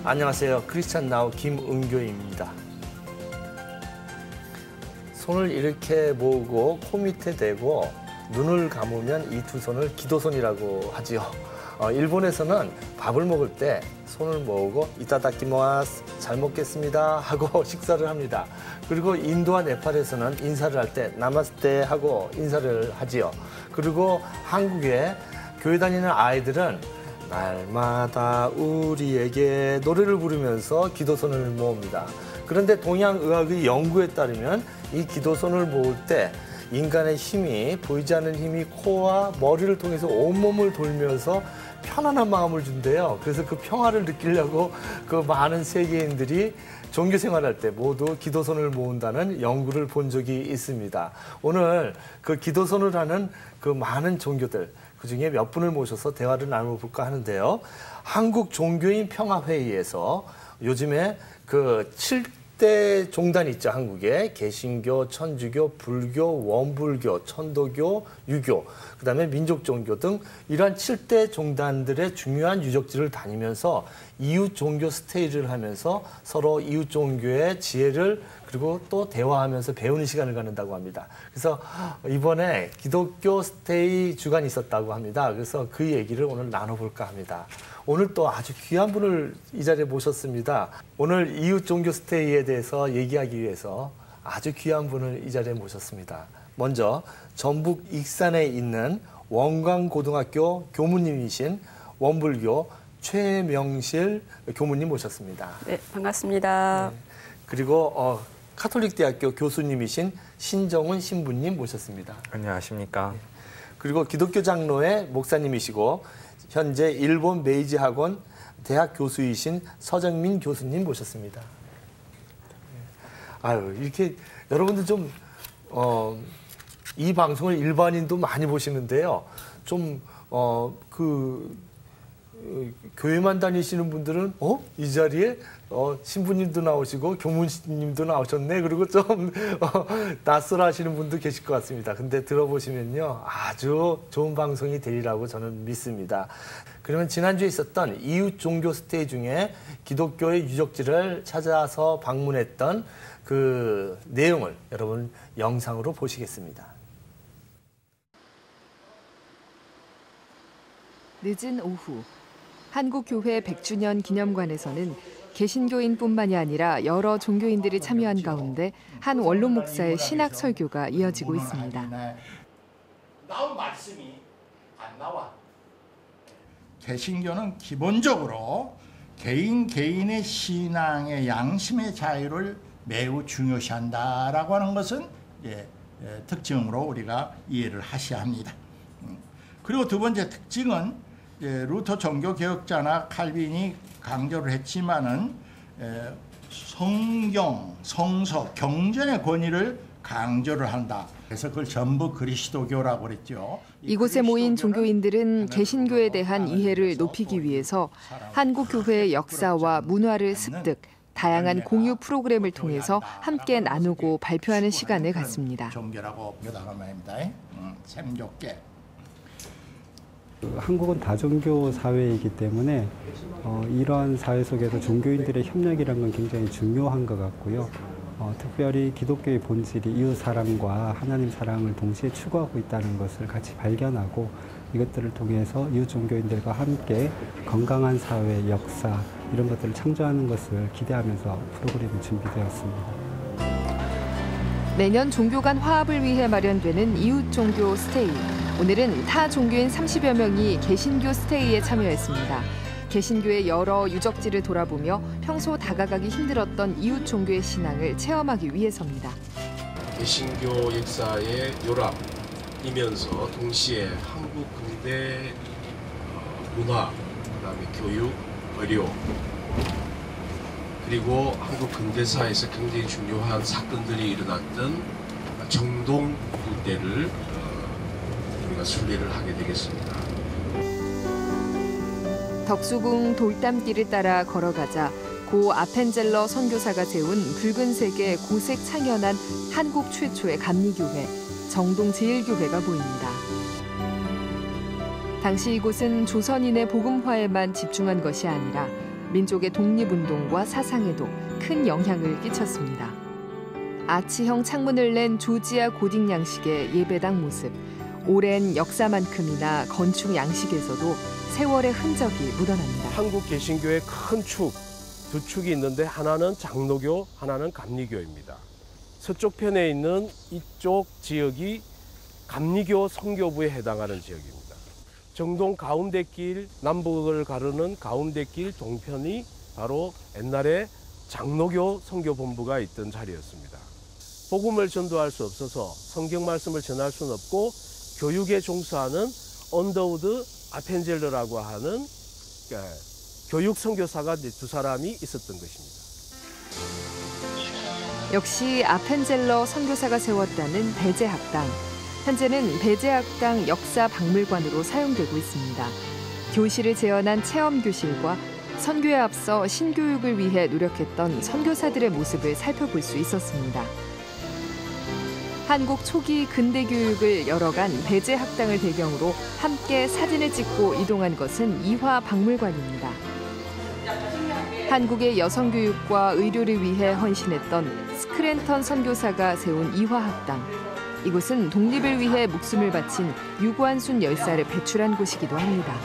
안녕하세요. 크리스찬 나우 김은교입니다. 손을 이렇게 모으고 코 밑에 대고 눈을 감으면 이 두 손을 기도손이라고 하지요. 일본에서는 밥을 먹을 때 손을 모으고 이타다키마스 잘 먹겠습니다 하고 식사를 합니다. 그리고 인도와 네팔에서는 인사를 할 때 나마스테 하고 인사를 하지요. 그리고 한국에 교회 다니는 아이들은 날마다 우리에게 노래를 부르면서 기도손을 모읍니다. 그런데 동양의학의 연구에 따르면 이 기도손을 모을 때 인간의 힘이, 보이지 않는 힘이 코와 머리를 통해서 온몸을 돌면서 편안한 마음을 준대요. 그래서 그 평화를 느끼려고 그 많은 세계인들이 종교 생활할 때 모두 기도손을 모은다는 연구를 본 적이 있습니다. 오늘 그 기도손을 하는 그 많은 종교들, 그중에 몇 분을 모셔서 대화를 나눠볼까 하는데요. 한국 종교인 평화회의에서 요즘에 그 7대 종단이 있죠, 한국에. 개신교, 천주교, 불교, 원불교, 천도교, 유교, 그다음에 민족종교 등 이러한 7대 종단들의 중요한 유적지를 다니면서 이웃 종교 스테이를 하면서 서로 이웃 종교의 지혜를 그리고 또 대화하면서 배우는 시간을 갖는다고 합니다. 그래서 이번에 기독교 스테이 주간이 있었다고 합니다. 그래서 그 얘기를 오늘 나눠볼까 합니다. 오늘 또 아주 귀한 분을 이 자리에 모셨습니다. 오늘 이웃 종교 스테이에 대해서 얘기하기 위해서 아주 귀한 분을 이 자리에 모셨습니다. 먼저 전북 익산에 있는 원광고등학교 교무님이신 원불교 최명실 교무님 모셨습니다. 네, 반갑습니다. 네. 그리고 카톨릭대학교 교수님이신 신정훈 신부님 모셨습니다. 안녕하십니까. 네. 그리고 기독교 장로의 목사님이시고 현재 일본 메이지 학원 대학 교수이신 서정민 교수님 모셨습니다. 아유, 이렇게 여러분들 좀 이 방송을 일반인도 많이 보시는데요. 좀 교회만 다니시는 분들은 이 자리에 신부님도 나오시고 교무님도 나오셨네. 그리고 좀 낯설어 하시는 분도 계실 것 같습니다. 근데 들어보시면요. 아주 좋은 방송이 되리라고 저는 믿습니다. 그러면 지난주에 있었던 이웃 종교 스테이 중에 기독교의 유적지를 찾아서 방문했던 그 내용을 여러분 영상으로 보시겠습니다. 늦은 오후 한국교회 100주년 기념관에서는 개신교인뿐만이 아니라 여러 종교인들이 참여한 가운데 한 원로 목사의 신학 설교가 이어지고 있습니다. 나온 말씀이 안 나와. 개신교는 기본적으로 개인의 신앙의 양심의 자유를 매우 중요시한다라고 하는 것은 특징으로 우리가 이해를 하셔야 합니다. 그리고 두 번째 특징은 루터 종교개혁자나 칼빈이 강조를 했지만은 성경, 성서, 경전의 권위를 강조를 한다. 그래서 그걸 전부 그리스도교라고 그랬죠. 이곳에 모인 종교인들은 개신교에 대한 이해를 높이기 위해서 한국 교회의 역사와 문화를 습득, 다양한 공유 프로그램을 통해서 함께 나누고 발표하는 시간을 갖습니다. 종교라고 표현하는 말입니다. 참 좋게. 한국은 다종교 사회이기 때문에 이러한 사회 속에서 종교인들의 협력이라는 건 굉장히 중요한 것 같고요. 특별히 기독교의 본질이 이웃 사랑과 하나님 사랑을 동시에 추구하고 있다는 것을 같이 발견하고 이것들을 통해서 이웃 종교인들과 함께 건강한 사회, 역사 이런 것들을 창조하는 것을 기대하면서 프로그램이 준비되었습니다. 매년 종교 간 화합을 위해 마련되는 이웃 종교 스테이. 오늘은 타 종교인 30여 명이 개신교 스테이에 참여했습니다. 개신교의 여러 유적지를 돌아보며 평소 다가가기 힘들었던 이웃 종교의 신앙을 체험하기 위해서입니다. 개신교 역사의 요람이면서 동시에 한국 근대 문화, 그다음에 교육, 의료, 그리고 한국 근대사에서 굉장히 중요한 사건들이 일어났던 정동 일대를 우리가 순례를 하게 되겠습니다. 덕수궁 돌담길을 따라 걸어가자 고 아펜젤러 선교사가 세운 붉은색의 고색 창연한 한국 최초의 감리교회, 정동제일교회가 보입니다. 당시 이곳은 조선인의 복음화에만 집중한 것이 아니라 민족의 독립운동과 사상에도 큰 영향을 끼쳤습니다. 아치형 창문을 낸 조지아 고딕 양식의 예배당 모습, 오랜 역사만큼이나 건축 양식에서도 세월의 흔적이 묻어납니다. 한국 개신교의 큰 축, 두 축이 있는데 하나는 장로교, 하나는 감리교입니다. 서쪽 편에 있는 이쪽 지역이 감리교 선교부에 해당하는 지역입니다. 정동 가운데길, 남북을 가르는 가운데길 동편이 바로 옛날에 장로교 선교본부가 있던 자리였습니다. 복음을 전도할 수 없어서 성경 말씀을 전할 수는 없고 교육에 종사하는 언더우드 아펜젤러라고 하는 교육 선교사가 두 사람이 있었던 것입니다. 역시 아펜젤러 선교사가 세웠다는 배제학당. 현재는 배제학당 역사박물관으로 사용되고 있습니다. 교실을 재현한 체험교실과 선교에 앞서 신교육을 위해 노력했던 선교사들의 모습을 살펴볼 수 있었습니다. 한국 초기 근대 교육을 열어간 배제학당을 배경으로 함께 사진을 찍고 이동한 것은 이화박물관입니다. 한국의 여성교육과 의료를 위해 헌신했던 스크랜턴 선교사가 세운 이화학당. 이곳은 독립을 위해 목숨을 바친 유관순 열사를 배출한 곳이기도 합니다.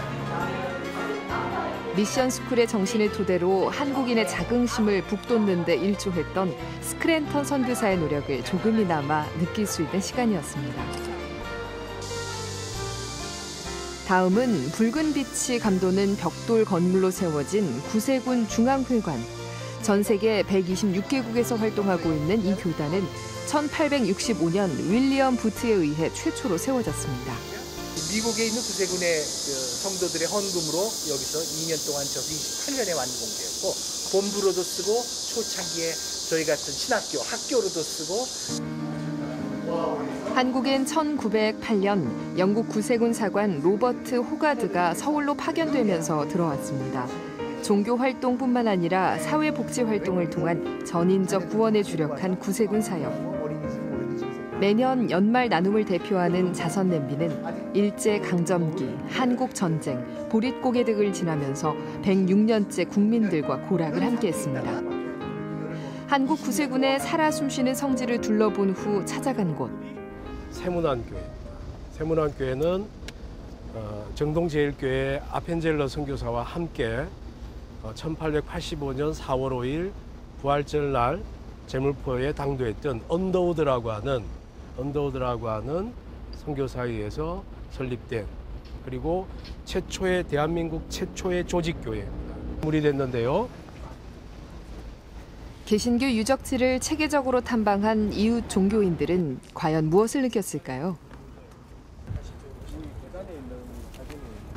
미션스쿨의 정신을 토대로 한국인의 자긍심을 북돋는 데 일조했던 스크랜턴 선교사의 노력을 조금이나마 느낄 수 있는 시간이었습니다. 다음은 붉은 빛이 감도는 벽돌 건물로 세워진 구세군 중앙회관. 전 세계 126개국에서 활동하고 있는 이 교단은 1865년 윌리엄 부트에 의해 최초로 세워졌습니다. 미국에 있는 구세군의 성도들의 헌금으로 여기서 2년 동안 저도 28년에 완공되었고 본부로도 쓰고 초창기에 저희 같은 신학교, 학교로도 쓰고. 한국엔 1908년 영국 구세군 사관 로버트 호가드가 서울로 파견되면서 들어왔습니다. 종교 활동뿐만 아니라 사회복지 활동을 통한 전인적 구원에 주력한 구세군 사역. 매년 연말 나눔을 대표하는 자선 냄비는 일제강점기, 한국전쟁, 보릿고개 등을 지나면서 106년째 국민들과 고락을 함께했습니다. 한국 구세군의 살아 숨쉬는 성지를 둘러본 후 찾아간 곳. 세문안교회입니다. 세문안교회는 정동제일교회 아펜젤러 선교사와 함께 1885년 4월 5일 부활절 날 제물포에 당도했던 언더우드라고 하는 선교사에 의해서 설립된, 그리고 대한민국 최초의 조직교회입니다. 물이됐는데요. 개신교 유적지를 체계적으로 탐방한 이웃 종교인들은 과연 무엇을 느꼈을까요?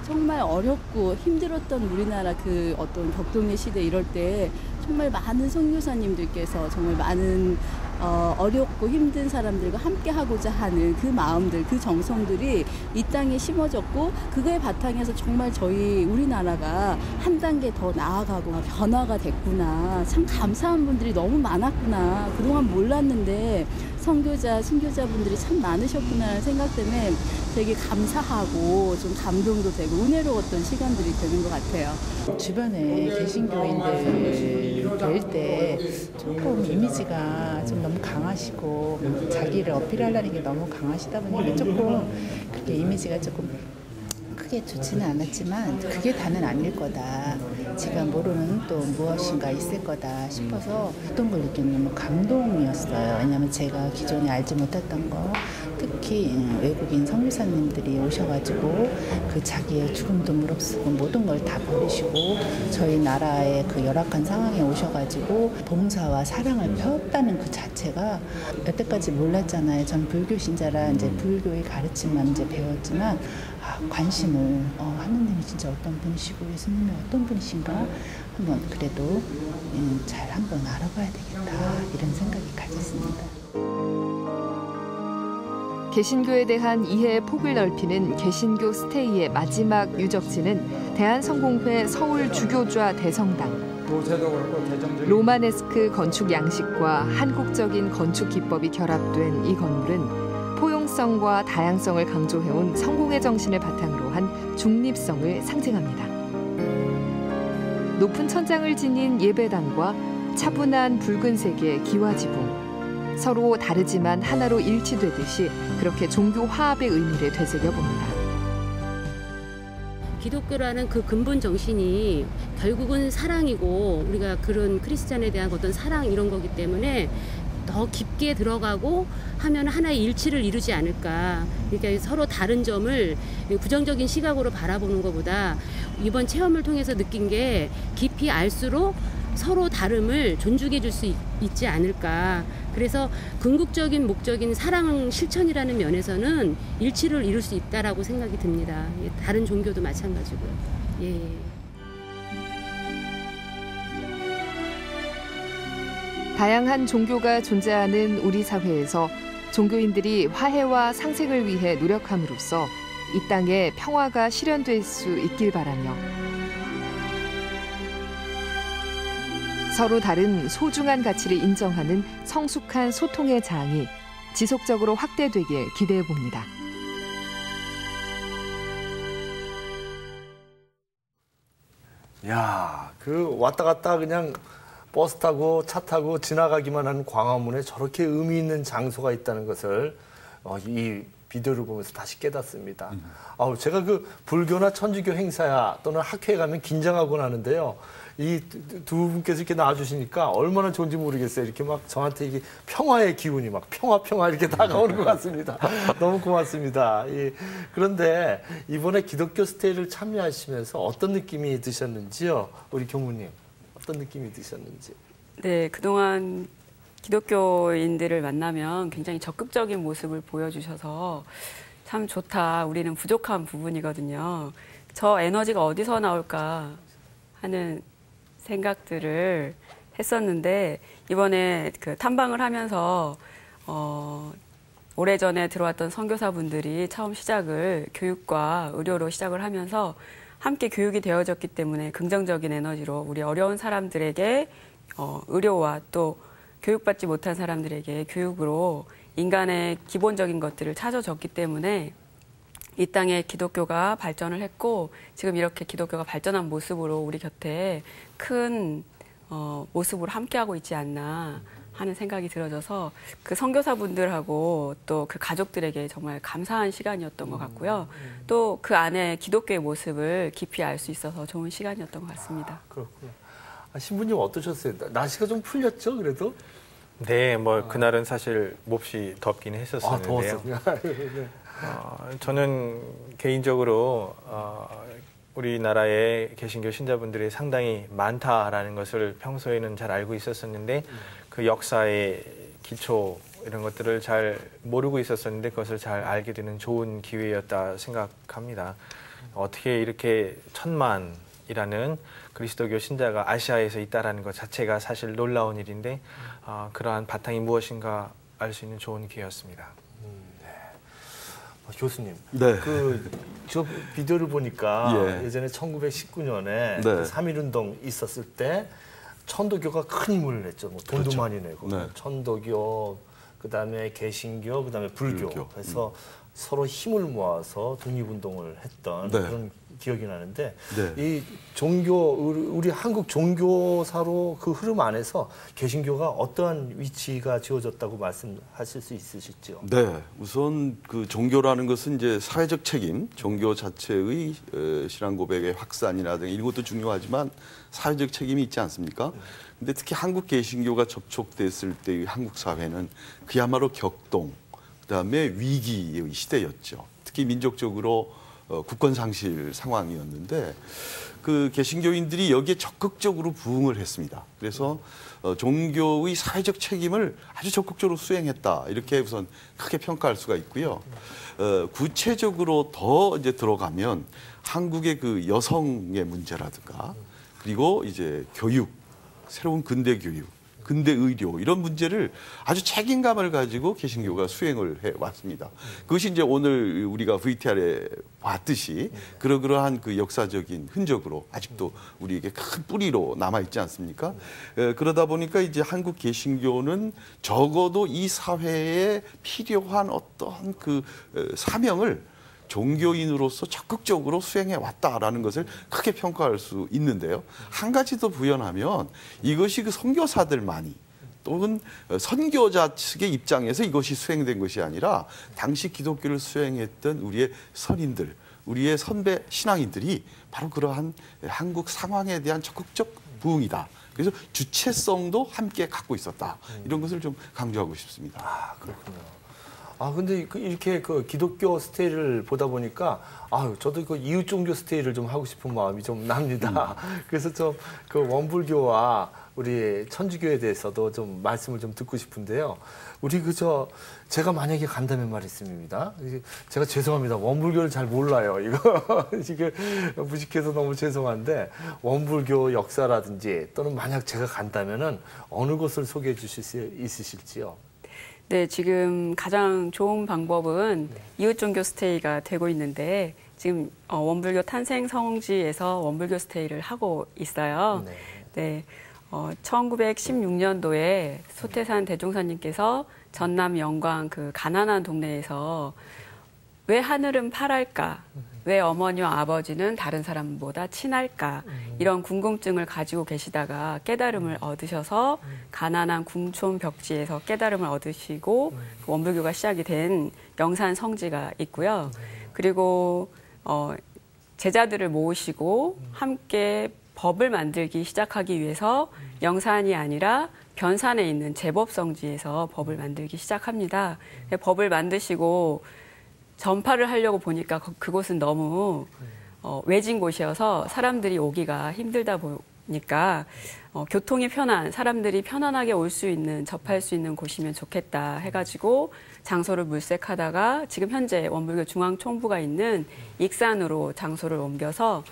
정말 어렵고 힘들었던 우리나라 그 어떤 격동의 시대 이럴 때 정말 많은 선교사님들께서 정말 많은 어렵고 힘든 사람들과 함께 하고자 하는 그 마음들, 그 정성들이 이 땅에 심어졌고 그거의 바탕에서 정말 우리나라가 한 단계 더 나아가고 변화가 됐구나. 참 감사한 분들이 너무 많았구나. 그동안 몰랐는데 순교자분들이 참 많으셨구나라는 생각 때문에 되게 감사하고 좀 감동도 되고 은혜로웠던 시간들이 되는 것 같아요. 주변에 개신교인들 뵐 때 조금 이미지가 좀 너무 강하시고 자기를 어필하려는 게 너무 강하시다 보니까 조금 그렇게 이미지가 조금 크게 좋지는 않았지만 그게 다는 아닐 거다. 제가 모르는 또 무엇인가 있을 거다 싶어서 어떤 걸 느끼면 감동이었어요. 왜냐하면 제가 기존에 알지 못했던 거, 특히 외국인 선교사님들이 오셔가지고 그 자기의 죽음도 무릅쓰고 모든 걸 다 버리시고 저희 나라의 그 열악한 상황에 오셔가지고 봉사와 사랑을 펴었다는 그 자체가 여태까지 몰랐잖아요. 전 불교 신자라 이제 불교의 가르침만 이제 배웠지만 관심을 하느님이 진짜 어떤 분이시고 예수님이 어떤 분이신가 한번 그래도 잘 한번 알아봐야 되겠다 이런 생각이 가졌습니다. 개신교에 대한 이해의 폭을 넓히는 개신교 스테이의 마지막 유적지는 대한성공회 서울 주교좌 대성당. 로마네스크 건축 양식과 한국적인 건축 기법이 결합된 이 건물은 포용성과 다양성을 강조해온 성공의 정신을 바탕으로 한 중립성을 상징합니다. 높은 천장을 지닌 예배당과 차분한 붉은색의 기와지붕. 서로 다르지만 하나로 일치되듯이 그렇게 종교 화합의 의미를 되새겨 봅니다. 기독교라는 그 근본 정신이 결국은 사랑이고 우리가 그런 크리스찬에 대한 어떤 사랑 이런 거기 때문에 더 깊게 들어가고 하면 하나의 일치를 이루지 않을까. 그러니까 서로 다른 점을 부정적인 시각으로 바라보는 것보다 이번 체험을 통해서 느낀 게 깊이 알수록 서로 다름을 존중해 줄 수 있지 않을까. 그래서 궁극적인 목적인 사랑 실천이라는 면에서는 일치를 이룰 수 있다라고 생각이 듭니다. 다른 종교도 마찬가지고요. 예. 다양한 종교가 존재하는 우리 사회에서 종교인들이 화해와 상생을 위해 노력함으로써 이 땅에 평화가 실현될 수 있길 바라며 서로 다른 소중한 가치를 인정하는 성숙한 소통의 장이 지속적으로 확대되길 기대해 봅니다. 야, 그 왔다 갔다 그냥 버스 타고 차 타고 지나가기만 하는 광화문에 저렇게 의미 있는 장소가 있다는 것을 이 비디오를 보면서 다시 깨닫습니다. 제가 그 불교나 천주교 행사야 또는 학회에 가면 긴장하곤 하는데요. 이 두 분께서 이렇게 나와주시니까 얼마나 좋은지 모르겠어요. 이렇게 막 저한테 이게 평화의 기운이 막 평화 이렇게 다가오는 것 같습니다. 너무 고맙습니다. 그런데 이번에 기독교 스테이를 참여하시면서 어떤 느낌이 드셨는지요? 우리 교무님, 어떤 느낌이 드셨는지? 네, 그동안 기독교인들을 만나면 굉장히 적극적인 모습을 보여주셔서 참 좋다. 우리는 부족한 부분이거든요. 저 에너지가 어디서 나올까 하는 생각들을 했었는데 이번에 그 탐방을 하면서 오래전에 들어왔던 선교사분들이 처음 시작을 교육과 의료로 시작을 하면서 함께 교육이 되어졌기 때문에 긍정적인 에너지로 우리 어려운 사람들에게 의료와 또 교육받지 못한 사람들에게 교육으로 인간의 기본적인 것들을 찾아줬기 때문에 이 땅에 기독교가 발전을 했고 지금 이렇게 기독교가 발전한 모습으로 우리 곁에 큰 모습으로 함께하고 있지 않나 하는 생각이 들어져서 그 선교사분들하고 또 그 가족들에게 정말 감사한 시간이었던 것 같고요. 또 그 안에 기독교의 모습을 깊이 알 수 있어서 좋은 시간이었던 것 같습니다. 그렇군요. 신부님 어떠셨어요? 날씨가 좀 풀렸죠, 그래도? 네, 그날은 사실 몹시 덥긴 했었었는데요. 더웠었군요. 저는 개인적으로 우리나라에 개신교 신자분들이 상당히 많다라는 것을 평소에는 잘 알고 있었었는데 그 역사의 기초 이런 것들을 잘 모르고 있었었는데 그것을 잘 알게 되는 좋은 기회였다 생각합니다. 어떻게 이렇게 1000만이라는 그리스도교 신자가 아시아에서 있다라는 것 자체가 사실 놀라운 일인데 그러한 바탕이 무엇인가 알 수 있는 좋은 기회였습니다. 교수님, 네. 저 비디오를 보니까 예. 예전에 1919년에 네. 3.1운동 있었을 때 천도교가 큰 힘을 냈죠. 돈도 그렇죠. 많이 내고 네. 천도교, 그다음에 개신교, 그다음에 불교. 그래서 서로 힘을 모아서 독립운동을 했던 네. 그런 기억이 나는데 네. 이 종교, 우리 한국 종교사로 그 흐름 안에서 개신교가 어떠한 위치가 지어졌다고 말씀하실 수 있으실지요? 네, 우선 그 종교라는 것은 이제 사회적 책임, 종교 자체의 신앙 고백의 확산이라든가 이런 것도 중요하지만 사회적 책임이 있지 않습니까? 근데 특히 한국 개신교가 접촉됐을 때의 한국 사회는 그야말로 격동, 그다음에 위기의 시대였죠. 특히 민족적으로 국권 상실 상황이었는데 그 개신교인들이 여기에 적극적으로 부응을 했습니다. 그래서 종교의 사회적 책임을 아주 적극적으로 수행했다. 이렇게 우선 크게 평가할 수가 있고요. 구체적으로 더 이제 들어가면 한국의 그 여성의 문제라든가 그리고 이제 교육, 새로운 근대 교육, 근대 의료 이런 문제를 아주 책임감을 가지고 개신교가 수행을 해 왔습니다. 그것이 이제 오늘 우리가 VTR에 봤듯이 그러한 그 역사적인 흔적으로 아직도 우리에게 큰 뿌리로 남아 있지 않습니까? 그러다 보니까 이제 한국 개신교는 적어도 이 사회에 필요한 어떤 그 사명을 종교인으로서 적극적으로 수행해 왔다라는 것을 크게 평가할 수 있는데요. 한 가지 더 부연하면 이것이 그 선교사들만이 또는 선교자 측의 입장에서 이것이 수행된 것이 아니라 당시 기독교를 수행했던 우리의 선인들, 우리의 선배 신앙인들이 바로 그러한 한국 상황에 대한 적극적 부응이다. 그래서 주체성도 함께 갖고 있었다. 이런 것을 좀 강조하고 싶습니다. 아, 그렇군요. 아, 근데 이렇게 그 기독교 스테이를 보다 보니까, 아유, 저도 그 이웃 종교 스테이를 좀 하고 싶은 마음이 좀 납니다. 그래서 좀 그 원불교와 우리 천주교에 대해서도 좀 말씀을 좀 듣고 싶은데요. 우리 제가 만약에 간다면 말씀입니다. 제가 죄송합니다. 원불교를 잘 몰라요. 이거 지금 무식해서 너무 죄송한데 원불교 역사라든지 또는 만약 제가 간다면은 어느 곳을 소개해 주실 수 있으실지요? 네, 지금 가장 좋은 방법은 이웃 종교 스테이가 되고 있는데 지금 원불교 탄생 성지에서 원불교 스테이를 하고 있어요. 네. 1916년도에 소태산 대종사님께서 전남 영광 그 가난한 동네에서 왜 하늘은 파랄까? 왜 어머니와 아버지는 다른 사람보다 친할까? 이런 궁금증을 가지고 계시다가 깨달음을 얻으셔서 가난한 궁촌 벽지에서 깨달음을 얻으시고 원불교가 시작이 된 영산 성지가 있고요. 그리고 제자들을 모으시고 함께 법을 만들기 시작하기 위해서 영산이 아니라 변산에 있는 제법성지에서 법을 만들기 시작합니다. 법을 만드시고 전파를 하려고 보니까 그곳은 너무 외진 곳이어서 사람들이 오기가 힘들다 보니까 교통이 편한, 사람들이 편안하게 올 수 있는, 접할 수 있는 곳이면 좋겠다 해가지고 장소를 물색하다가 지금 현재 원불교 중앙총부가 있는 익산으로 장소를 옮겨서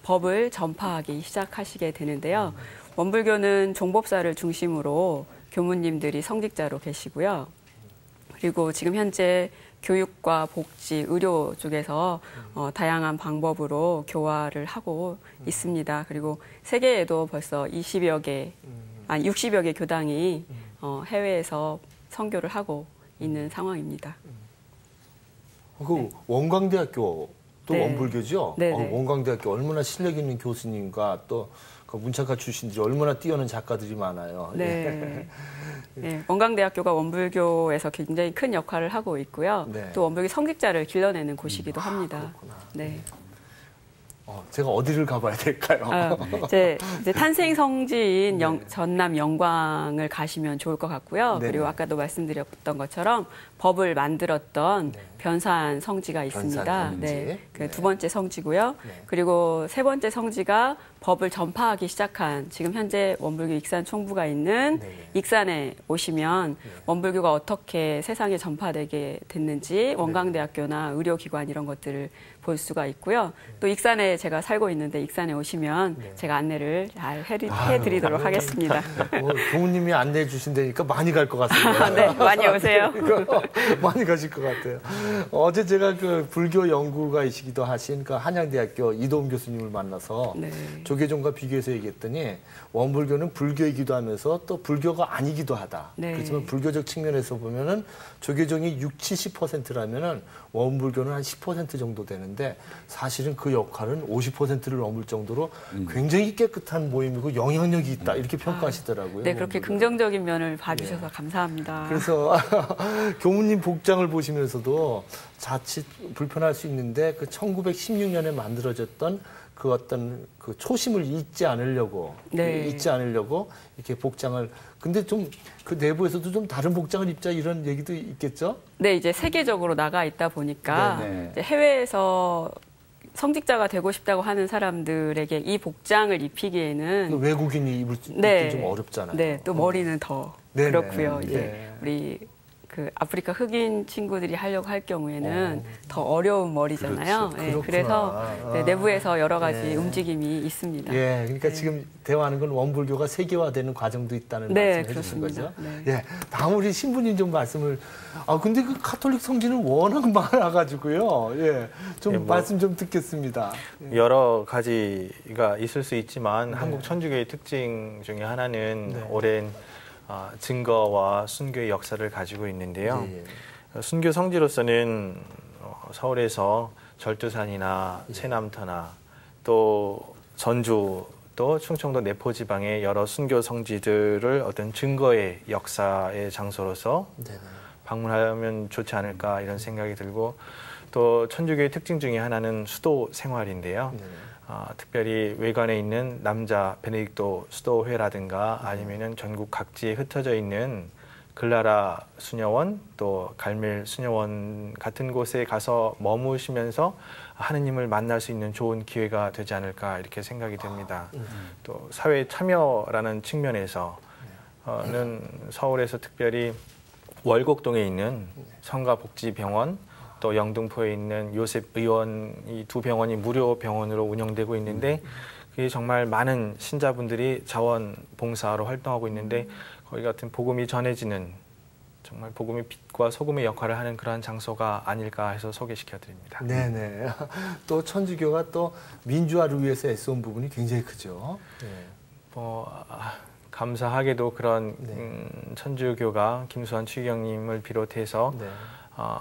법을 전파하기 시작하시게 되는데요. 원불교는 종법사를 중심으로 교무님들이 성직자로 계시고요. 그리고 지금 현재 교육과 복지, 의료 쪽에서 다양한 방법으로 교화를 하고 있습니다. 그리고 세계에도 벌써 60여 개 교당이 해외에서 선교를 하고 있는 상황입니다. 그 원광대학교 또 네. 원불교죠? 원광대학교 얼마나 실력 있는 교수님과 또 그 문창가 출신들이 얼마나 뛰어난 작가들이 많아요. 네. 네, 원광대학교가 원불교에서 굉장히 큰 역할을 하고 있고요. 네. 또 원불교 성직자를 길러내는 곳이기도 합니다. 네. 제가 어디를 가봐야 될까요? 이제 탄생 성지인 전남 영광을 가시면 좋을 것 같고요. 네네. 그리고 아까도 말씀드렸던 것처럼 법을 만들었던 변산 성지가 있습니다. 변산 성지. 네, 그 두 번째 성지고요. 그리고 세 번째 성지가 법을 전파하기 시작한 지금 현재 원불교 익산 총부가 있는 익산에 오시면 원불교가 어떻게 세상에 전파되게 됐는지 원광대학교나 의료기관 이런 것들을 볼 수가 있고요. 또 익산에 제가 살고 있는데 익산에 오시면 제가 안내를 잘 해드리도록 하겠습니다. 부모님이 안내해 주신다니까 많이 갈 것 같습니다. 네, 많이 오세요. 많이 가실 것 같아요. 어제 제가 그 불교 연구가이시기도 하신 그 한양대학교 이도움 교수님을 만나서 조계종과 비교해서 얘기했더니 원불교는 불교이기도 하면서 또 불교가 아니기도 하다. 그렇지만 불교적 측면에서 보면은 조계종이 60~70%라면은 원불교는 한 10% 정도 되는데 사실은 그 역할은 50%를 넘을 정도로 굉장히 깨끗한 모임이고 영향력이 있다 이렇게 평가하시더라고요. 네, 그렇게 긍정적인 면을 봐주셔서 감사합니다. 그래서 교무님 복장을 보시면서도 자칫 불편할 수 있는데 그 1916년에 만들어졌던 그 어떤 그 초심을 잊지 않으려고 이렇게 복장을 근데 좀 그 내부에서도 좀 다른 복장을 입자 이런 얘기도 있겠죠? 네, 이제 세계적으로 나가 있다 보니까 이제 해외에서 성직자가 되고 싶다고 하는 사람들에게 이 복장을 입히기에는 외국인이 입을 좀 어렵잖아요. 네, 또 머리는 더 그렇고요. 이제 우리 그 아프리카 흑인 친구들이 하려고 할 경우에는 더 어려운 머리잖아요. 그래서 내부에서 여러 가지 움직임이 있습니다. 그러니까 지금 대화하는 건 원불교가 세계화되는 과정도 있다는 말씀을 해주신 거죠. 다음 우리 신부님 좀 말씀을. 근데 그 카톨릭 성지는 워낙 많아가지고요. 좀 말씀 좀 듣겠습니다. 여러 가지가 있을 수 있지만 한국 천주교의 특징 중에 하나는 오랜 증거와 순교의 역사를 가지고 있는데요. 순교 성지로서는 서울에서 절두산이나 세남터나 또 전주 또 충청도 내포 지방의 여러 순교 성지들을 어떤 증거의 역사의 장소로서 방문하면 좋지 않을까 이런 생각이 들고 또 천주교의 특징 중에 하나는 수도 생활인데요. 특별히 외관에 있는 남자 베네딕토 수도회라든가 아니면은 전국 각지에 흩어져 있는 글라라 수녀원 또 갈멜 수녀원 같은 곳에 가서 머무시면서 하느님을 만날 수 있는 좋은 기회가 되지 않을까 이렇게 생각이 됩니다. 또 사회 참여라는 측면에서는 서울에서 특별히 월곡동에 있는 성가복지병원 또 영등포에 있는 요셉 의원 이 두 병원이 무료 병원으로 운영되고 있는데 그게 정말 많은 신자분들이 자원봉사로 활동하고 있는데 거기 같은 복음이 전해지는 정말 복음의 빛과 소금의 역할을 하는 그러한 장소가 아닐까 해서 소개시켜 드립니다. 네네. 또 천주교가 또 민주화를 위해서 애써온 부분이 굉장히 크죠. 감사하게도 그런 천주교가 김수환 추기경님을 비롯해서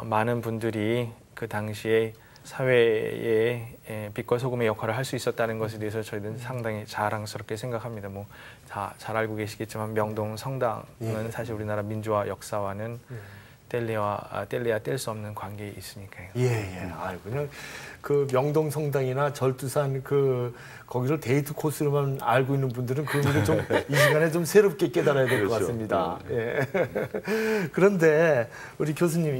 많은 분들이 그 당시에 사회에 빛과 소금의 역할을 할 수 있었다는 것에 대해서 저희는 상당히 자랑스럽게 생각합니다. 뭐 다 잘 알고 계시겠지만 명동 성당은 사실 우리나라 민주화 역사와는 뗄래야 뗄 수 없는 관계에 있으니까요. 그냥 그 명동 성당이나 절두산 거기를 데이트 코스로만 알고 있는 분들은 그 부분을 좀 이 시간에 좀 새롭게 깨달아야 될 것 같습니다. 그런데 우리 교수님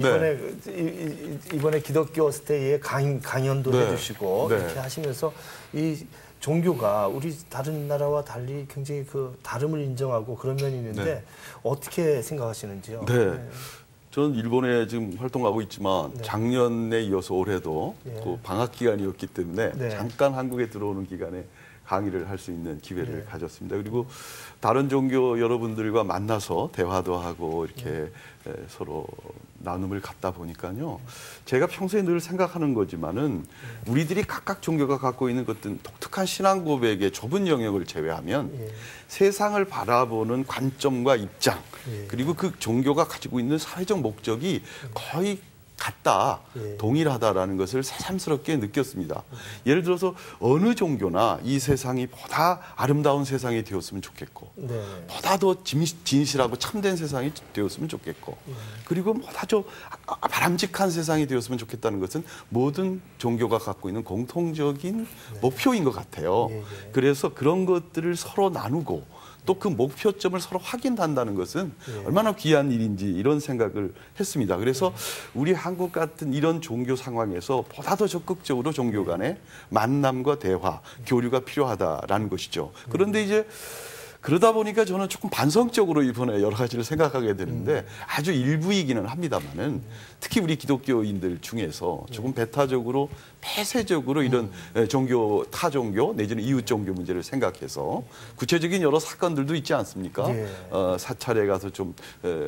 이번에 기독교 스테이에 강연도 해주시고 이렇게 하시면서 이 종교가 우리 다른 나라와 달리 굉장히 그 다름을 인정하고 그런 면이 있는데 어떻게 생각하시는지요? 저는 일본에 지금 활동하고 있지만 작년에 이어서 올해도 또 방학 기간이었기 때문에 잠깐 한국에 들어오는 기간에 강의를 할 수 있는 기회를 가졌습니다. 그리고 다른 종교 여러분들과 만나서 대화도 하고 이렇게 서로 나눔을 갖다 보니까요. 제가 평소에 늘 생각하는 거지만은 우리들이 각각 종교가 갖고 있는 것들 독특한 신앙 고백의 좁은 영역을 제외하면 세상을 바라보는 관점과 입장 그리고 그 종교가 가지고 있는 사회적 목적이 거의 같다, 동일하다라는 것을 새삼스럽게 느꼈습니다. 예를 들어서 어느 종교나 이 세상이 보다 아름다운 세상이 되었으면 좋겠고 보다 더 진실하고 참된 세상이 되었으면 좋겠고 그리고 보다 더 바람직한 세상이 되었으면 좋겠다는 것은 모든 종교가 갖고 있는 공통적인 목표인 것 같아요. 그래서 그런 것들을 서로 나누고 또 그 목표점을 서로 확인한다는 것은 얼마나 귀한 일인지 이런 생각을 했습니다. 그래서 우리 한국 같은 이런 종교 상황에서 보다 더 적극적으로 종교 간의 만남과 대화, 교류가 필요하다라는 것이죠. 그런데 이제 그러다 보니까 저는 조금 반성적으로 이번에 여러 가지를 생각하게 되는데 아주 일부이기는 합니다만은 특히 우리 기독교인들 중에서 조금 배타적으로 폐쇄적으로 이런 종교, 타 종교 내지는 이웃 종교 문제를 생각해서 구체적인 여러 사건들도 있지 않습니까? 사찰에 가서 좀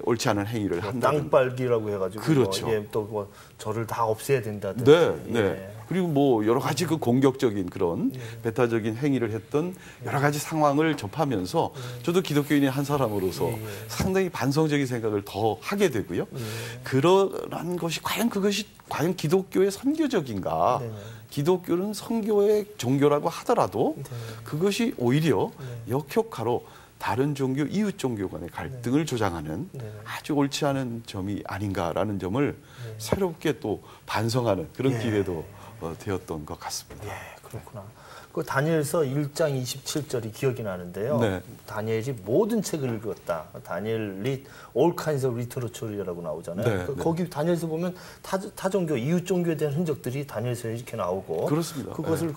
옳지 않은 행위를 한다든가. 땅빨기라고 해가지고 그렇죠. 또 뭐 절을 다 없애야 된다든지. 그리고 뭐 여러 가지 그 공격적인 그런 배타적인 행위를 했던 여러 가지 상황을 접하면서 저도 기독교인의 한 사람으로서 상당히 반성적인 생각을 더 하게 되고요. 그러한 것이 그것이 과연 기독교의 선교적인가? 기독교는 선교의 종교라고 하더라도 그것이 오히려 역효과로 다른 종교, 이웃 종교 간의 갈등을 조장하는 아주 옳지 않은 점이 아닌가라는 점을 새롭게 또 반성하는 그런 기회도 되었던 것 같습니다. 그렇구나. 그 다니엘서 1장 27절이 기억이 나는데요. 다니엘이 모든 책을 읽었다. 다니엘 read all kinds of literature라고 나오잖아요. 거기 다니엘서 보면 타 종교, 이웃 종교에 대한 흔적들이 다니엘서에 이렇게 나오고 그렇습니다. 그것을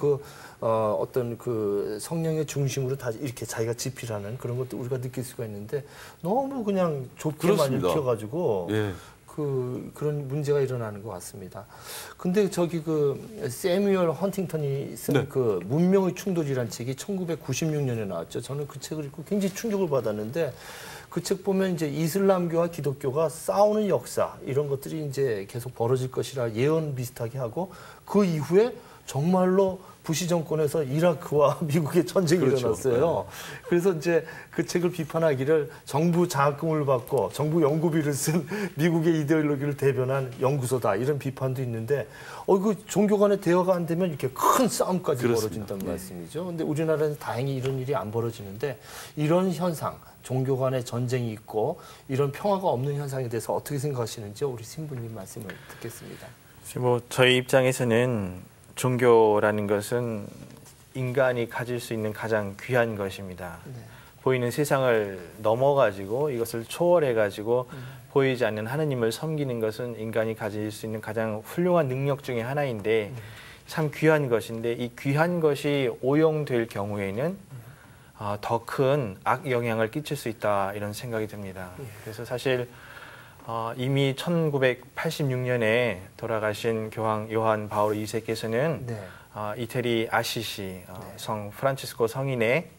어떤 그 성령의 중심으로 다 이렇게 자기가 집필하는 그런 것도 우리가 느낄 수가 있는데 너무 그냥 좁게만 읽혀가지고 그런 문제가 일어나는 것 같습니다. 근데 저기 세뮤얼 헌팅턴이 쓴 그 문명의 충돌이라는 책이 1996년에 나왔죠. 저는 그 책을 읽고 굉장히 충격을 받았는데 그 책 보면 이제 이슬람교와 기독교가 싸우는 역사 이런 것들이 이제 계속 벌어질 것이라 예언 비슷하게 하고 그 이후에 정말로 부시 정권에서 이라크와 미국의 전쟁이 그렇죠. 일어났어요. 그래서 이제 그 책을 비판하기를 정부 장학금을 받고 정부 연구비를 쓴 미국의 이데올로기를 대변한 연구소다 이런 비판도 있는데 그 종교 간의 대화가 안 되면 이렇게 큰 싸움까지 그렇습니다. 벌어진다는 말씀이죠. 근데 우리나라는 다행히 이런 일이 안 벌어지는데 이런 현상, 종교 간의 전쟁이 있고 이런 평화가 없는 현상에 대해서 어떻게 생각하시는지 우리 신부님 말씀을 듣겠습니다. 뭐 저희 입장에서는 종교라는 것은 인간이 가질 수 있는 가장 귀한 것입니다. 네. 보이는 세상을 넘어가지고 이것을 초월해가지고 보이지 않는 하느님을 섬기는 것은 인간이 가질 수 있는 가장 훌륭한 능력 중에 하나인데 참 귀한 것인데 이 귀한 것이 오용될 경우에는 더 큰 악영향을 끼칠 수 있다 이런 생각이 듭니다. 그래서 사실 이미 1986년에 돌아가신 교황 요한 바오로 2세께서는 네. 이태리 아시시 성 프란치스코 성인의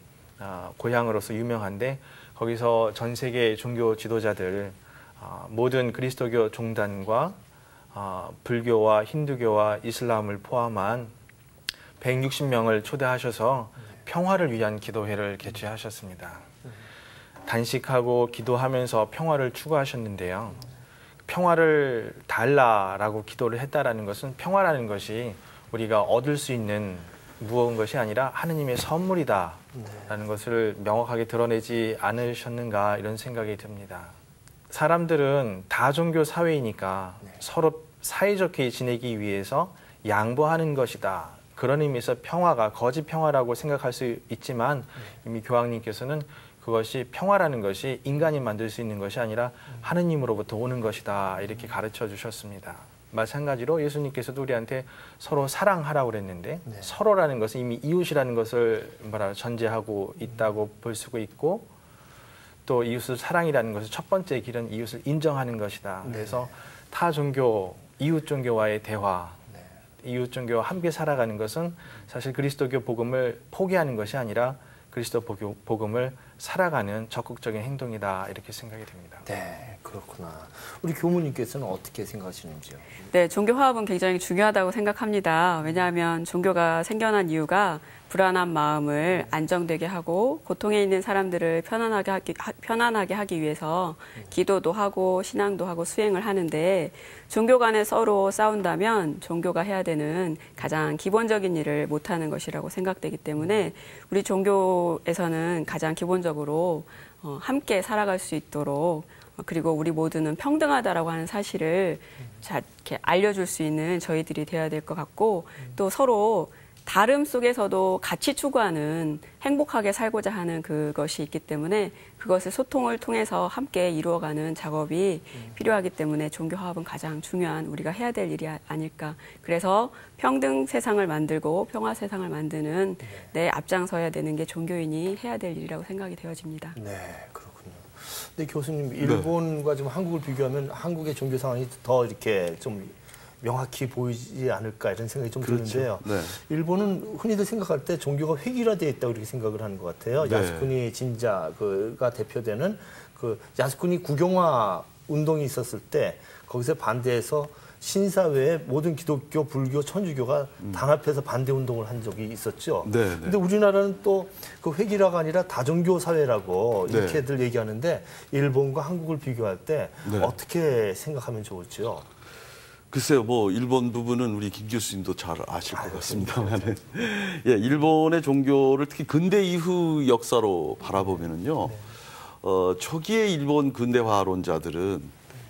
고향으로서 유명한데 거기서 전 세계 종교 지도자들 모든 그리스도교 종단과 불교와 힌두교와 이슬람을 포함한 160명을 초대하셔서 평화를 위한 기도회를 개최하셨습니다. 단식하고 기도하면서 평화를 추구하셨는데요. 평화를 달라라고 기도를 했다라는 것은 평화라는 것이 우리가 얻을 수 있는 무언 것이 아니라 하느님의 선물이다라는 것을 명확하게 드러내지 않으셨는가 이런 생각이 듭니다. 사람들은 다종교 사회이니까 서로 사이좋게 지내기 위해서 양보하는 것이다. 그런 의미에서 평화가 거짓 평화라고 생각할 수 있지만 이미 교황님께서는 그것이 평화라는 것이 인간이 만들 수 있는 것이 아니라 하느님으로부터 오는 것이다 이렇게 가르쳐 주셨습니다. 마찬가지로 예수님께서도 우리한테 서로 사랑하라고 그랬는데 서로라는 것은 이미 이웃이라는 것을 전제하고 있다고 볼 수가 있고 또 이웃을 사랑이라는 것을 첫 번째 길은 이웃을 인정하는 것이다. 그래서 타 종교, 이웃 종교와의 대화, 이웃 종교와 함께 살아가는 것은 사실 그리스도교 복음을 포기하는 것이 아니라 그리스도 복음을 살아가는 적극적인 행동이다 이렇게 생각이 됩니다. 네, 그렇구나. 우리 교무님께서는 어떻게 생각하시는지요? 네, 종교 화합은 굉장히 중요하다고 생각합니다. 왜냐하면 종교가 생겨난 이유가 불안한 마음을 안정되게 하고 고통에 있는 사람들을 편안하게 하기 위해서 기도도 하고 신앙도 하고 수행을 하는데 종교 간에 서로 싸운다면 종교가 해야 되는 가장 기본적인 일을 못하는 것이라고 생각되기 때문에 우리 종교에서는 가장 기본적으로 함께 살아갈 수 있도록 그리고 우리 모두는 평등하다라고 하는 사실을 잘 이렇게 알려줄 수 있는 저희들이 되어야 될 것 같고 또 서로 다름 속에서도 같이 추구하는 행복하게 살고자 하는 그것이 있기 때문에 그것을 소통을 통해서 함께 이루어가는 작업이 필요하기 때문에 종교 화합은 가장 중요한 우리가 해야 될 일이 아닐까. 그래서 평등 세상을 만들고 평화 세상을 만드는 데 앞장서야 되는 게 종교인이 해야 될 일이라고 생각이 되어집니다. 네, 그렇군요. 근데 교수님, 일본과 좀 한국을 비교하면 한국의 종교 상황이 더 이렇게 좀 명확히 보이지 않을까 이런 생각이 좀 드는데요. 네. 일본은 흔히들 생각할 때 종교가 획일화되어 있다고 이렇게 생각을 하는 것 같아요. 네. 야스쿠니 진자가 대표되는 그 야스쿠니 국영화 운동이 있었을 때 거기서 반대해서 신사회의 모든 기독교, 불교, 천주교가 단합해서 반대 운동을 한 적이 있었죠. 그런데 우리나라는 또 그 획일화가 아니라 다종교 사회라고 이렇게들 얘기하는데 일본과 한국을 비교할 때 어떻게 생각하면 좋을지요? 글쎄요, 뭐 일본 부분은 우리 김 교수님도 잘 아실 것 같습니다만, 예, 일본의 종교를 특히 근대 이후 역사로 바라보면은요, 초기의 일본 근대화론자들은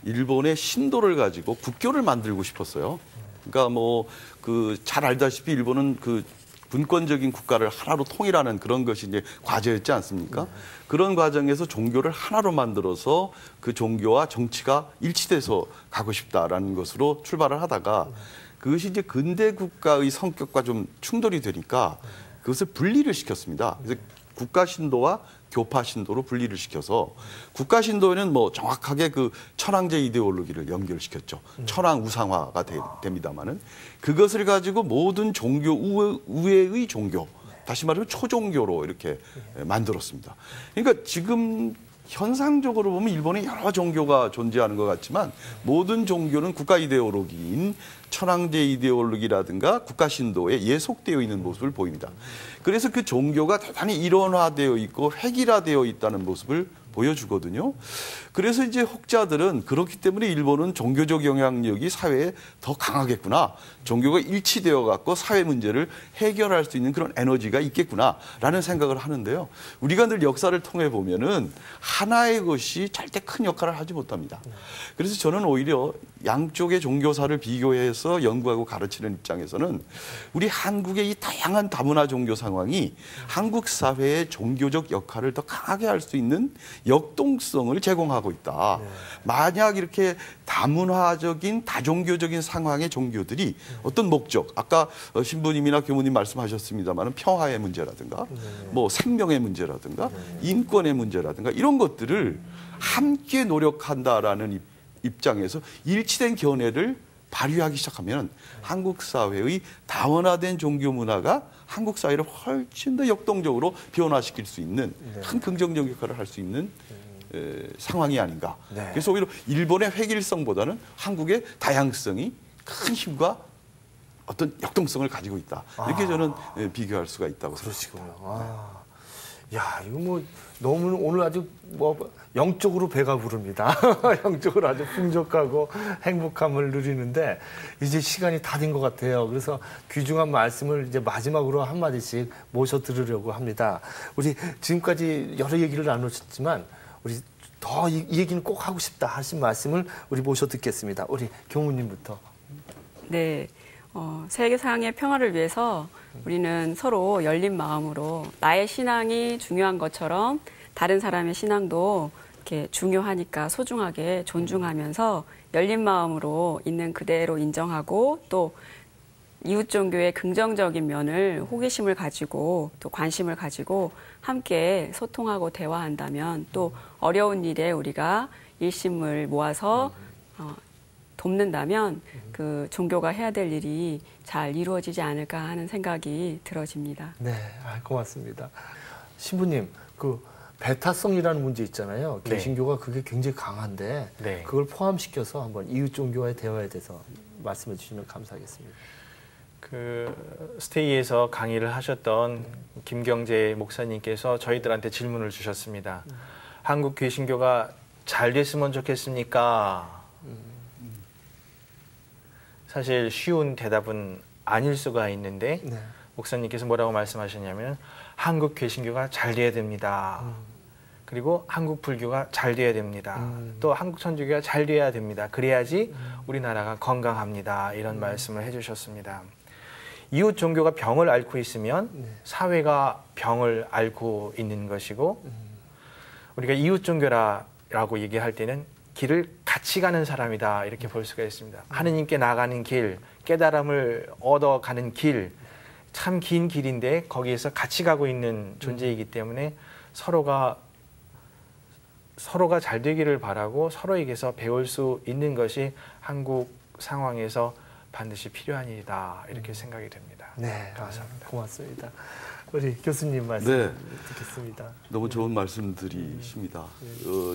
일본의 신도를 가지고 국교를 만들고 싶었어요. 그러니까 뭐 그 잘 알다시피 일본은 그 분권적인 국가를 하나로 통일하는 그런 것이 이제 과제였지 않습니까? 그런 과정에서 종교를 하나로 만들어서 그 종교와 정치가 일치돼서 가고 싶다라는 것으로 출발을 하다가 그것이 이제 근대 국가의 성격과 좀 충돌이 되니까 그것을 분리를 시켰습니다. 그래서 국가 신도와 교파 신도로 분리를 시켜서 국가 신도에는 뭐 정확하게 그 천황제 이데올로기를 연결시켰죠. 천황 우상화가 됩니다만은 그것을 가지고 모든 종교 우회의 종교, 다시 말하면 초종교로 이렇게 만들었습니다. 그러니까 지금 현상적으로 보면 일본에 여러 종교가 존재하는 것 같지만 모든 종교는 국가 이데올로기인 천황제 이데올로기라든가 국가 신도에 예속되어 있는 모습을 보입니다. 그래서 그 종교가 대단히 일원화되어 있고 획일화되어 있다는 모습을 보여주거든요. 그래서 이제 혹자들은 그렇기 때문에 일본은 종교적 영향력이 사회에 더 강하겠구나. 종교가 일치되어 갖고 사회 문제를 해결할 수 있는 그런 에너지가 있겠구나라는 생각을 하는데요. 우리가 늘 역사를 통해 보면은 하나의 것이 절대 큰 역할을 하지 못합니다. 그래서 저는 오히려 양쪽의 종교사를 비교해서 연구하고 가르치는 입장에서는 우리 한국의 이 다양한 다문화 종교 상황이 한국 사회의 종교적 역할을 더 강하게 할 수 있는 역동성을 제공하고 있다. 만약 이렇게 다문화적인 다종교적인 상황의 종교들이 어떤 목적, 아까 신부님이나 교무님 말씀하셨습니다만 평화의 문제라든가 뭐 생명의 문제라든가 인권의 문제라든가 이런 것들을 함께 노력한다라는 입장에서 일치된 견해를 발휘하기 시작하면 한국 사회의 다원화된 종교 문화가 한국 사회를 훨씬 더 역동적으로 변화시킬 수 있는 큰 긍정적 역할을 할 수 있는 상황이 아닌가. 그래서 오히려 일본의 획일성보다는 한국의 다양성이 큰 힘과 어떤 역동성을 가지고 있다. 이렇게 저는 비교할 수가 있다고 생각합니다. 그러시군요. 야, 이거 뭐 너무 오늘 아주 뭐 영적으로 배가 부릅니다. 영적으로 아주 풍족하고 행복함을 누리는데 이제 시간이 다 된 것 같아요. 그래서 귀중한 말씀을 이제 마지막으로 한 마디씩 모셔 들으려고 합니다. 우리 지금까지 여러 얘기를 나누셨지만 우리 더 이 얘기는 꼭 하고 싶다 하신 말씀을 우리 모셔 듣겠습니다. 우리 교무님부터. 네. 세계상의 평화를 위해서 우리는 서로 열린 마음으로 나의 신앙이 중요한 것처럼 다른 사람의 신앙도 이렇게 중요하니까 소중하게 존중하면서 열린 마음으로 있는 그대로 인정하고 또 이웃 종교의 긍정적인 면을 호기심을 가지고 또 관심을 가지고 함께 소통하고 대화한다면 또 어려운 일에 우리가 일심을 모아서 돕는다면 그 종교가 해야 될 일이 잘 이루어지지 않을까 하는 생각이 들어집니다. 네, 고맙습니다. 신부님, 그 배타성이라는 문제 있잖아요. 개신교가 그게 굉장히 강한데 그걸 포함시켜서 한번 이웃 종교와의 대화에 대해서 말씀해 주시면 감사하겠습니다. 그 스테이에서 강의를 하셨던 김경재 목사님께서 저희들한테 질문을 주셨습니다. 한국 개신교가 잘 됐으면 좋겠습니까? 사실 쉬운 대답은 아닐 수가 있는데 목사님께서 뭐라고 말씀하셨냐면 한국 개신교가 잘 돼야 됩니다. 그리고 한국 불교가 잘 돼야 됩니다. 또 한국 천주교가 잘 돼야 됩니다. 그래야지 우리나라가 건강합니다. 이런 말씀을 해주셨습니다. 이웃 종교가 병을 앓고 있으면 사회가 병을 앓고 있는 것이고 우리가 이웃 종교라고 얘기할 때는 길을 같이 가는 사람이다 이렇게 볼 수가 있습니다. 하느님께 나가는 길, 깨달음을 얻어가는 길, 참 긴 길인데 거기에서 같이 가고 있는 존재이기 때문에 서로가 잘 되기를 바라고 서로에게서 배울 수 있는 것이 한국 상황에서 반드시 필요한 일이다 이렇게 생각이 됩니다. 네, 감사합니다. 고맙습니다. 우리 교수님 말씀 듣겠습니다. 너무 좋은 말씀들이십니다.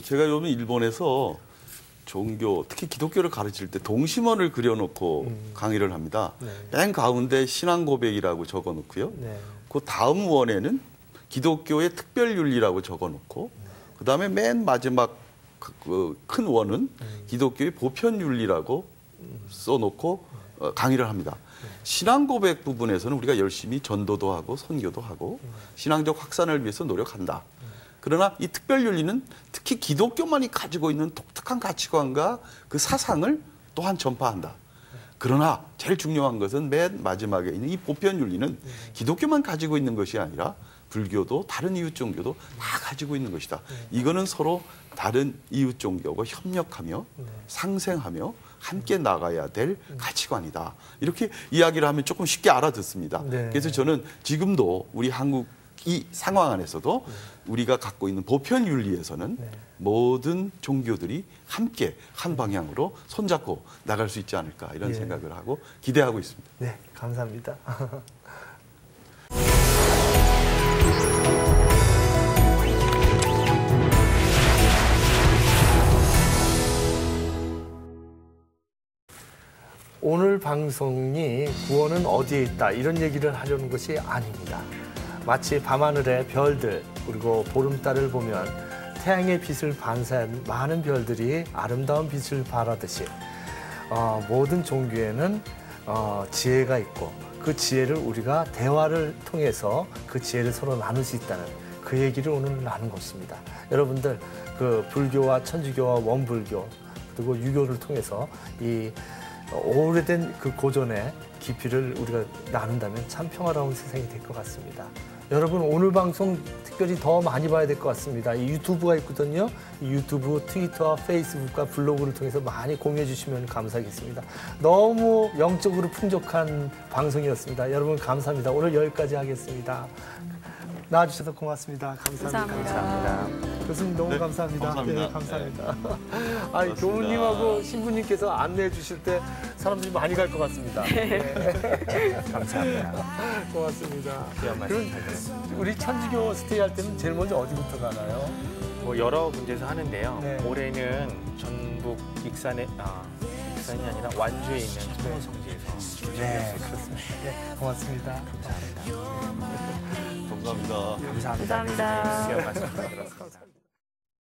제가 요즘 일본에서 종교, 특히 기독교를 가르칠 때 동심원을 그려놓고 강의를 합니다. 맨 가운데 신앙 고백이라고 적어놓고요. 그 다음 원에는 기독교의 특별윤리라고 적어놓고 그 다음에 맨 마지막 큰 원은 기독교의 보편윤리라고 써놓고 강의를 합니다. 신앙 고백 부분에서는 우리가 열심히 전도도 하고 선교도 하고 신앙적 확산을 위해서 노력한다. 그러나 이 특별윤리는 특히 기독교만이 가지고 있는 독특한 가치관과 그 사상을 또한 전파한다. 그러나 제일 중요한 것은 맨 마지막에 있는 이 보편윤리는 기독교만 가지고 있는 것이 아니라 불교도 다른 이웃 종교도 다 가지고 있는 것이다. 이거는 서로 다른 이웃 종교와 협력하며 상생하며 함께 나가야 될 가치관이다. 이렇게 이야기를 하면 조금 쉽게 알아듣습니다. 그래서 저는 지금도 우리 한국 이 상황 안에서도 우리가 갖고 있는 보편윤리에서는 모든 종교들이 함께 한 방향으로 손잡고 나갈 수 있지 않을까 이런 생각을 하고 기대하고 있습니다. 네, 감사합니다. 오늘 방송이 구원은 어디에 있다 이런 얘기를 하려는 것이 아닙니다. 마치 밤하늘의 별들 그리고 보름달을 보면 태양의 빛을 반사한 많은 별들이 아름다운 빛을 발하듯이 모든 종교에는 지혜가 있고 그 지혜를 우리가 대화를 통해서 그 지혜를 서로 나눌 수 있다는 그 얘기를 오늘 나눈 것입니다. 여러분들 그 불교와 천주교와 원불교 그리고 유교를 통해서 이 오래된 그 고전의 깊이를 우리가 나눈다면 참 평화로운 세상이 될 것 같습니다. 여러분 오늘 방송 특별히 더 많이 봐야 될 것 같습니다. 이 유튜브가 있거든요. 이 유튜브, 트위터와 페이스북과 블로그를 통해서 많이 공유해 주시면 감사하겠습니다. 너무 영적으로 풍족한 방송이었습니다. 여러분 감사합니다. 오늘 여기까지 하겠습니다. 나와주셔서 고맙습니다. 감사합니다. 교수님 너무 감사합니다. 감사합니다. 네, 감사합니다. 아니, 교우님하고 신부님께서 안내해 주실 때 사람들이 많이 갈 것 같습니다. 네. 감사합니다. 고맙습니다. 귀한 말씀 잘 들었습니다. 우리 천주교 스테이 할 때는 제일 먼저 어디부터 가나요? 뭐 여러 군데서 하는데요. 네. 올해는 전북 익산이 아니라 완주에 있는 소모성지에서 네, 그렇습니다. 네, 고맙습니다. 감사합니다. 감사합니다. 감사합니다. 귀한 말씀 잘 들었습니다.